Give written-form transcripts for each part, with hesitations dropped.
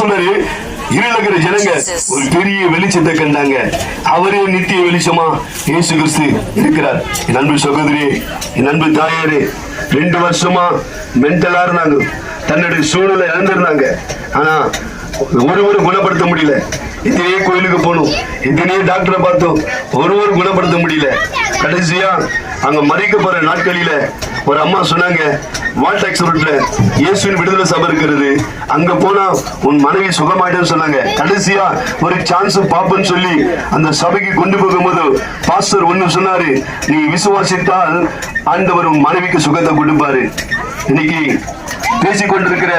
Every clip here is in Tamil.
சொன்னாரு, இருளகிற ஜனங்க ஒரு பெரிய வெளிச்சத்தை கண்டாங்க. அவரே நித்திய வெளிச்சமா இயேசு கிறிஸ்து இருக்கிறார். என் அன்பு சகோதரி, என் அன்பு தாயாரே, 2 வருஷமா மென்டலா இருந்தாங்க. தன்னுடைய சூழ்நிலை இழந்திருந்தாங்க. ஆனா ஒருவரும் குணப்படுத்த முடியல. இதே கோயிலுக்கு போனோம், இதனே டாக்டரை பார்த்தோம், ஒருவரும் குணப்படுத்த முடியல. கடைசியா அங்க மறிக்க போற நாட்களில ஒரு அம்மா சொன்னாங்க, வால்டாக்ஸ் ரோட்ல இயேசுவின் விடுதலை சபை இருக்கிறது, அங்க போனா உன் மனைவி சுகமாயிடும் சொன்னாங்க. கடைசியா ஒரு சான்ஸ் பாப்பன்னு சொல்லி அந்த சபைக்கு கொண்டு போகும்போது பாஸ்டர் ஒண்ணு சொன்னாரு, நீ விசுவாசித்தால் ஆண்டவர் உன் மனைவிக்கு சுகத்தை கொடுப்பாரு. இன்னைக்கு பேசிக்கொண்டிருக்கிற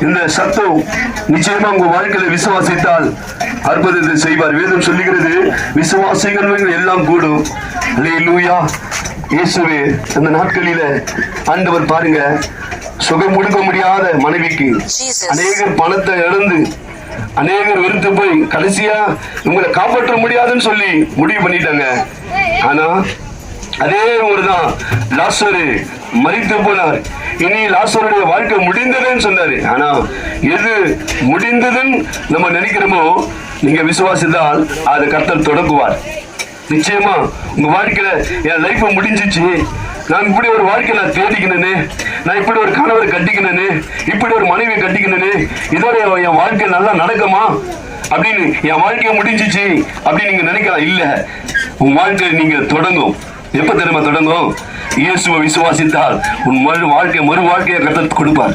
இந்த சத்தம் நிச்சயமா உங்க வாழ்க்கையில விசுவாசித்தால் அற்புதத்தை செய்வார். வேதம் சொல்லுகிறது, விசுவாசிகள் எல்லாம் கூடும். அல்லேலூயா. இயேசுவே அந்த நாட்களில ஆண்டவர் பாருங்க, சுகம் கொடுக்க முடியாத மனைவிக்கு அநேகர் பணத்தை இழந்து அநேகர் வெறுத்து போய் கடைசியா உங்களை காப்பாற்ற முடியாதுன்னு சொல்லி முடிவு பண்ணிட்டாங்க. ஆனா அதே ஊர்தான் லாசரு மரித்து போனார். இனி லாசருடைய வாழ்க்கை முடிந்ததுன்னு சொன்னாரு. ஆனா எது முடிந்ததுன்னு நம்ம நினைக்கிறோமோ, நீங்க விசுவாசித்தால் அதை கர்த்தர் தொடங்குவார். நிச்சயமா உங்க வாழ்க்கையில என் லைஃப் முடிஞ்சிச்சு, நான் இப்படி ஒரு வாழ்க்கை நான் தேடிக்கணுன்னு, நான் இப்படி ஒரு கணவர் கட்டிக்கணுன்னு, இப்படி ஒரு மனைவி கட்டிக்கணுன்னு, இதோட என் வாழ்க்கை நல்லா நடக்குமா அப்படின்னு, என் வாழ்க்கையை முடிஞ்சிச்சு அப்படின்னு நீங்க நினைக்கலாம். இல்ல, உன் வாழ்க்கை நீங்க தொடங்கும். எப்ப தெரியுமா தொடங்கும்? இயேசுவை விசுவாசித்தால் உன் மறு வாழ்க்கையை கர்த்தர் கொடுப்பார்.